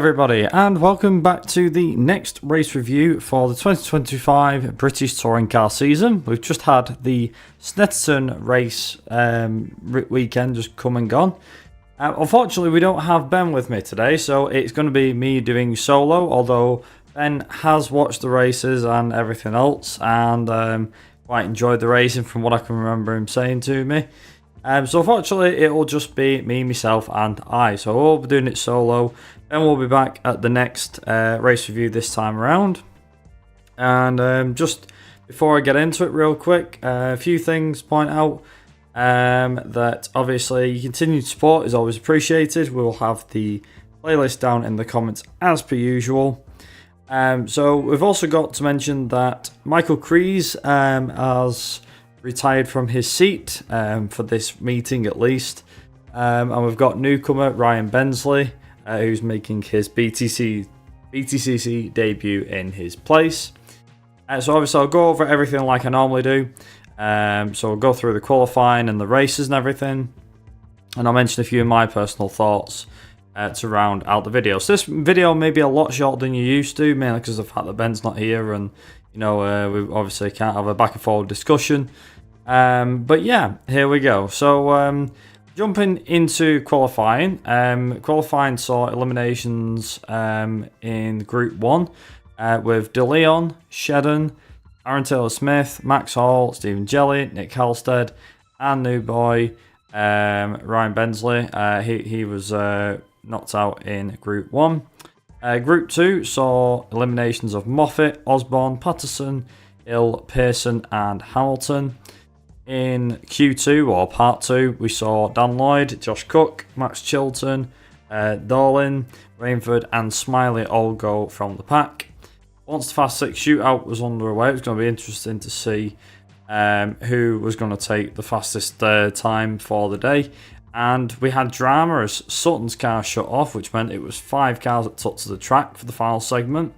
everybody, and welcome back to the next race review for the 2025 British Touring Car season. We've just had the Snetterton race weekend just come and gone. Unfortunately, we don't have Ben with me today, so it's going to be me doing solo, although Ben has watched the races and everything else, and quite enjoyed the racing from what I can remember him saying to me. So unfortunately, it will just be me, myself, and I. So we'll be doing it solo. Then we'll be back at the next race review this time around. And just before I get into it real quick, a few things to point out. That obviously continued support is always appreciated. We'll have the playlist down in the comments as per usual. So we've also got to mention that Michael Crees has retired from his seat for this meeting at least. And we've got newcomer Ryan Bensley, who's making his BTCC debut in his place. So obviously I'll go over everything like I normally do. So we'll go through the qualifying and the races and everything. And I'll mention a few of my personal thoughts to round out the video. So this video may be a lot shorter than you're used to, mainly because of the fact that Ben's not here and we obviously can't have a back and forward discussion. But yeah, here we go. So jumping into qualifying. Qualifying saw eliminations in Group 1 with De Leon, Shedden, Aaron Taylor-Smith, Max Hall, Stephen Jelly, Nick Halstead, and new boy Ryan Bensley. He was knocked out in Group 1. Group 2 saw eliminations of Moffat, Osborne, Patterson, Hill, Pearson, and Hamilton. In Q2, or Part 2, we saw Dan Lloyd, Josh Cook, Max Chilton, Darlin, Rainford, and Smiley all go from the pack. Once the Fast 6 shootout was underway, it was going to be interesting to see who was going to take the fastest time for the day. And we had drama as Sutton's car shut off, which meant it was 5 cars that took to the track for the final segment.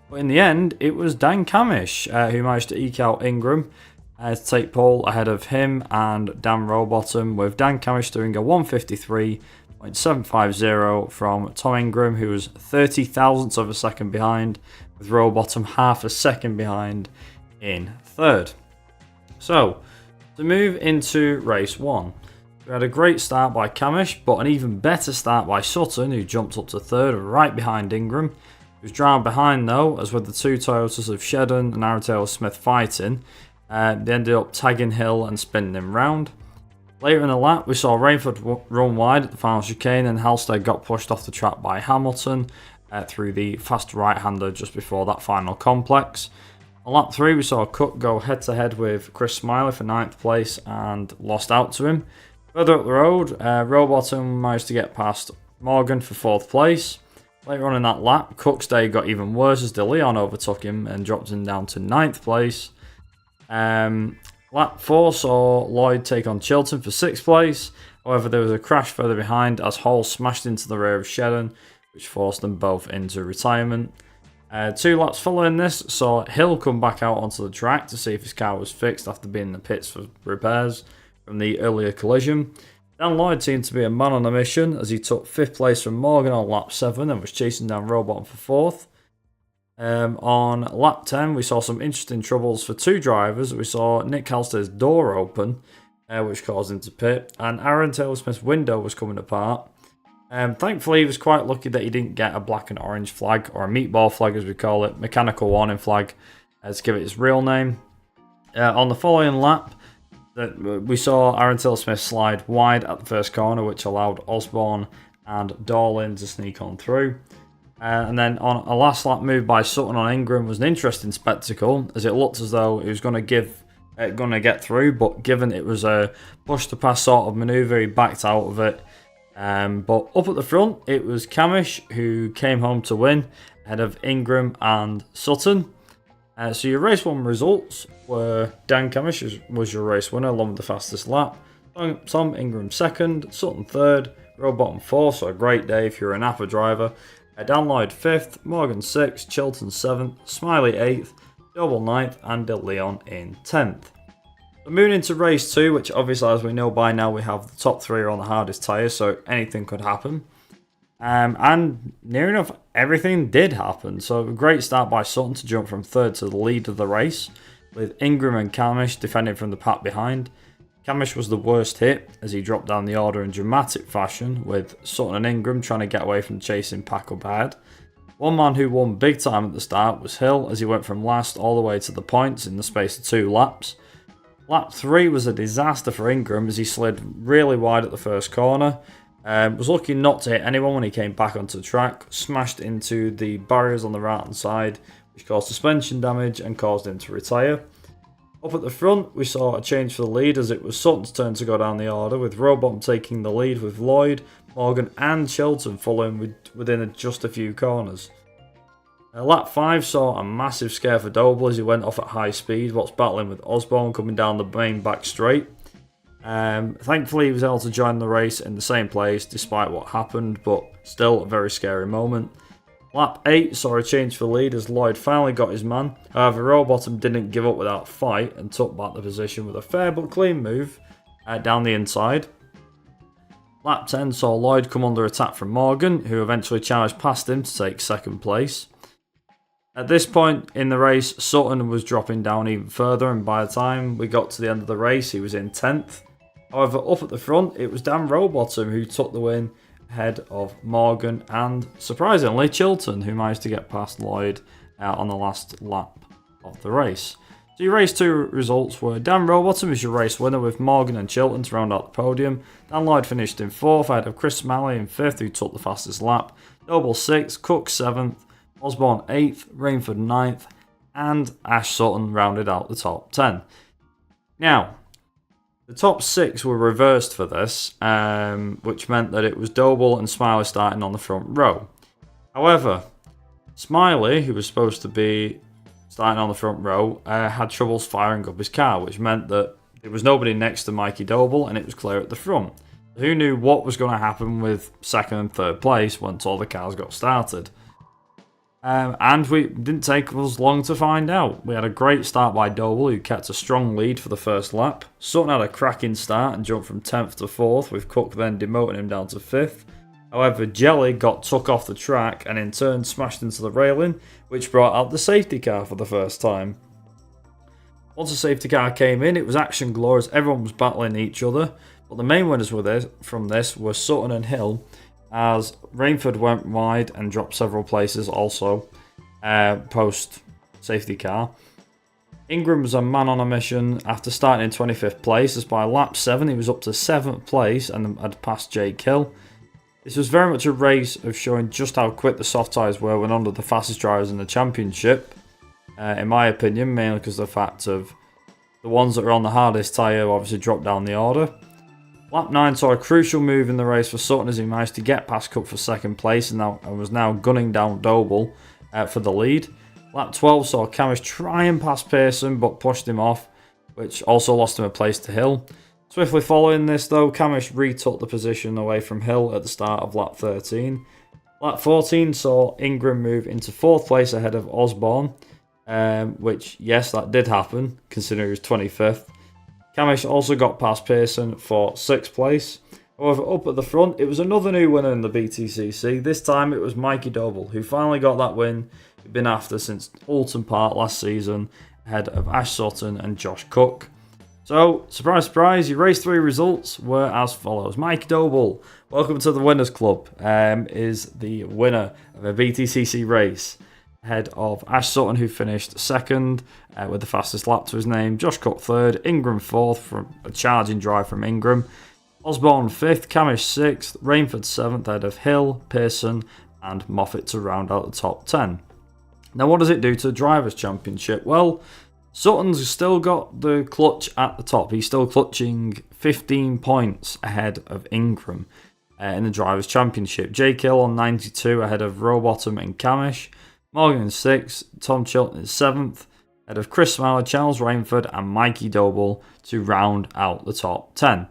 But in the end, it was Dan Camish who managed to eke out Ingram to take pole ahead of him and Dan Rowbottom, with Dan Camish doing a 153.750 from Tom Ingram, who was 30 thousandths of a second behind, with Rowbottom half a second behind in third. So, to move into race 1, we had a great start by Camish, but an even better start by Sutton, who jumped up to third right behind Ingram. He was dragged behind though, as with the two Toyotas of Shedden and Aaron Taylor-Smith fighting, they ended up tagging Hill and spinning him round. Later in the lap, we saw Rainford run wide at the final chicane, and Halstead got pushed off the track by Hamilton through the fast right-hander just before that final complex. On lap 3, we saw Cook go head-to-head with Chris Smiley for 9th place and lost out to him. Further up the road, Rowbottom managed to get past Morgan for 4th place. Later on in that lap, Cook's day got even worse as De Leon overtook him and dropped him down to 9th place. Lap 4 saw Lloyd take on Chilton for 6th place. However, there was a crash further behind as Hall smashed into the rear of Shedden, which forced them both into retirement. 2 laps following this saw Hill come back out onto the track to see if his car was fixed after being in the pits for repairs from the earlier collision. Dan Lloyd seemed to be a man on a mission as he took 5th place from Morgan on lap 7 and was chasing down Rowbottom for 4th. On lap 10, we saw some interesting troubles for 2 drivers. We saw Nick Halstead's door open, which caused him to pit, and Aaron Taylor-Smith's window was coming apart. Thankfully, he was quite lucky that he didn't get a black and orange flag, or a meatball flag as we call it, mechanical warning flag, to give it its real name. On the following lap, we saw Aaron Taylor-Smith slide wide at the first corner, which allowed Osborne and Darlin to sneak on through. And then on a last lap move by Sutton on Ingram was an interesting spectacle, as it looked as though he was going to get through, but given it was a push to pass sort of manoeuvre, he backed out of it. But up at the front, it was Camish who came home to win ahead of Ingram and Sutton. So your race 1 results were Dan Camish was your race winner along with the fastest lap. Tom Ingram 2nd, Sutton 3rd, Rowbottom 4th, so a great day if you're an Napa driver. Dan Lloyd 5th, Morgan 6th, Chilton 7th, Smiley 8th, Double 9th, and De Leon in 10th. So moving into race 2, which obviously as we know by now we have the top 3 are on the hardest tyres, so anything could happen. And near enough everything did happen. So a great start by Sutton to jump from third to the lead of the race, with Ingram and Camish defending from the pack behind. Camish was the worst hit as he dropped down the order in dramatic fashion, with Sutton and Ingram trying to get away from the chasing pack up ahead. One man who won big time at the start was Hill, as he went from last all the way to the points in the space of 2 laps. Lap 3 was a disaster for Ingram as he slid really wide at the first corner. Was lucky not to hit anyone when he came back onto the track, smashed into the barriers on the right hand side, which caused suspension damage and caused him to retire. Up at the front, we saw a change for the lead as it was Sutton's turn to go down the order, with Robot taking the lead with Lloyd, Morgan and Chilton following within just a few corners. Lap 5 saw a massive scare for Doble as he went off at high speed whilst battling with Osborne coming down the main back straight. Thankfully he was able to join the race in the same place despite what happened, but still a very scary moment. Lap 8 saw a change for the lead as Lloyd finally got his man. However, Rowbottom didn't give up without a fight and took back the position with a fair but clean move down the inside. Lap 10 saw Lloyd come under attack from Morgan, who eventually charged past him to take second place. At this point in the race, Sutton was dropping down even further, and by the time we got to the end of the race, he was in 10th. However, up at the front, it was Dan Rowbottom who took the win ahead of Morgan and, surprisingly, Chilton, who managed to get past Lloyd on the last lap of the race. So your race 2 results were Dan Rowbottom is your race winner with Morgan and Chilton to round out the podium. Dan Lloyd finished in 4th ahead of Chris Smalley in 5th, who took the fastest lap. Noble 6th, Cook 7th, Osborne 8th, Rainford 9th, and Ash Sutton rounded out the top 10. Now, the top 6 were reversed for this, which meant that it was Doble and Smiley starting on the front row. However, Smiley, who was supposed to be starting on the front row, had troubles firing up his car, which meant that there was nobody next to Mikey Doble and it was clear at the front. Who knew what was going to happen with 2nd and 3rd place once all the cars got started? And we didn't take us long to find out. We had a great start by Doble, who kept a strong lead for the first lap. Sutton had a cracking start and jumped from 10th to 4th, with Cook then demoting him down to 5th. However, Jelly got took off the track and in turn smashed into the railing, which brought out the safety car for the first time. Once the safety car came in, it was action galore as everyone was battling each other, but the main winners from this were Sutton and Hill, as Rainford went wide and dropped several places also post safety car. Ingram was a man on a mission after starting in 25th place, as by lap 7 he was up to 7th place and had passed Jake Hill. This was very much a race of showing just how quick the soft tyres were when under the fastest drivers in the championship, in my opinion, mainly because of the fact of the ones that were on the hardest tyre obviously dropped down the order. Lap 9 saw a crucial move in the race for Sutton as he managed to get past Cook for 2nd place and was now gunning down Doble for the lead. Lap 12 saw Camish try and pass Pearson but pushed him off, which also lost him a place to Hill. Swiftly following this though, Camish retook the position away from Hill at the start of lap 13. Lap 14 saw Ingram move into 4th place ahead of Osborne, which yes, that did happen considering he was 25th. Camish also got past Pearson for 6th place. However, up at the front, it was another new winner in the BTCC. This time it was Mikey Doble, who finally got that win he'd been after since Alton Park last season, ahead of Ash Sutton and Josh Cook. So, surprise, surprise, your race 3 results were as follows. Mikey Doble, welcome to the Winners Club, is the winner of a BTCC race, ahead of Ash Sutton, who finished 2nd with the fastest lap to his name, Josh Cook 3rd, Ingram 4th from a charging drive from Ingram, Osborne 5th, Camish 6th, Rainford 7th ahead of Hill, Pearson and Moffat to round out the top 10. Now what does it do to the Drivers' Championship? Well, Sutton's still got the clutch at the top. He's still clutching 15 points ahead of Ingram in the Drivers' Championship. Jake Hill on 92 ahead of Rowbottom and Camish. Morgan in 6th, Tom Chilton in 7th, ahead of Chris Smalley, Charles Rainford and Mikey Doble to round out the top 10.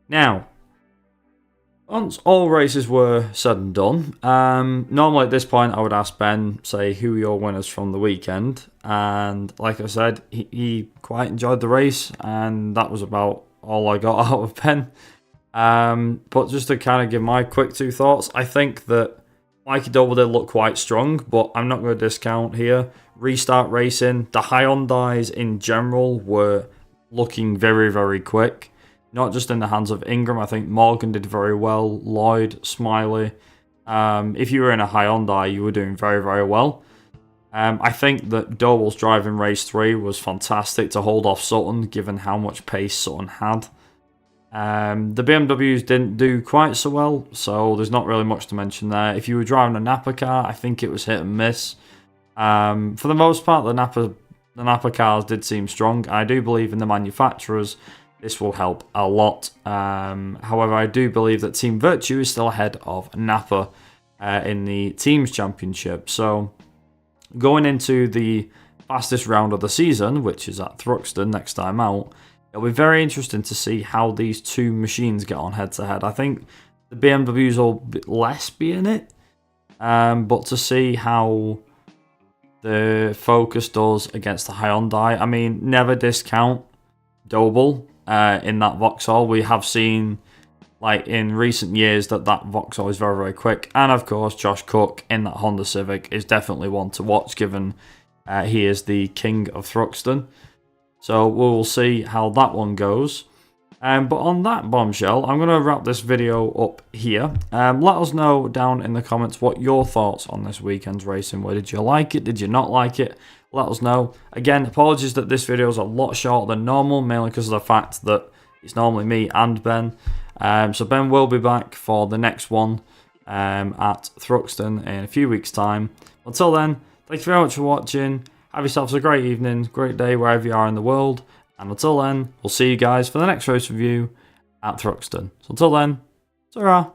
Now, once all races were said and done, normally at this point I would ask Ben, say, who are your winners from the weekend? And like I said, he quite enjoyed the race and that was about all I got out of Ben. But just to kind of give my quick two thoughts, I think that Mikey Doble did look quite strong, but I'm not going to discount here. Restart Racing, the Hyundais in general were looking very, very quick. Not just in the hands of Ingram, I think Morgan did very well, Lloyd, Smiley. If you were in a Hyundai, you were doing very, very well. I think that Doble's drive in race 3 was fantastic to hold off Sutton, given how much pace Sutton had. The BMWs didn't do quite so well, so there's not really much to mention there. If you were driving a Napa car, I think it was hit and miss. For the most part, the Napa cars did seem strong. I do believe in the manufacturers. This will help a lot. However, I do believe that Team Virtue is still ahead of Napa in the Teams Championship. So, going into the fastest round of the season, which is at Thruxton next time out, it'll be very interesting to see how these two machines get on head-to-head. I think the BMWs will a bit less be in it, but to see how the Focus does against the Hyundai, I mean, never discount Doble in that Vauxhall. We have seen, like, in recent years that Vauxhall is very, very quick. And, of course, Josh Cook in that Honda Civic is definitely one to watch, given he is the king of Thruxton. So we will see how that one goes. But on that bombshell, I'm going to wrap this video up here. Let us know down in the comments what your thoughts on this weekend's racing were. Did you like it? Did you not like it? Let us know. Again, apologies that this video is a lot shorter than normal, mainly because of the fact that it's normally me and Ben. So Ben will be back for the next one at Thruxton in a few weeks' time. Until then, thank you very much for watching. Have yourselves a great evening, great day wherever you are in the world. And until then, we'll see you guys for the next race review at Thruxton. So until then, ta-ra!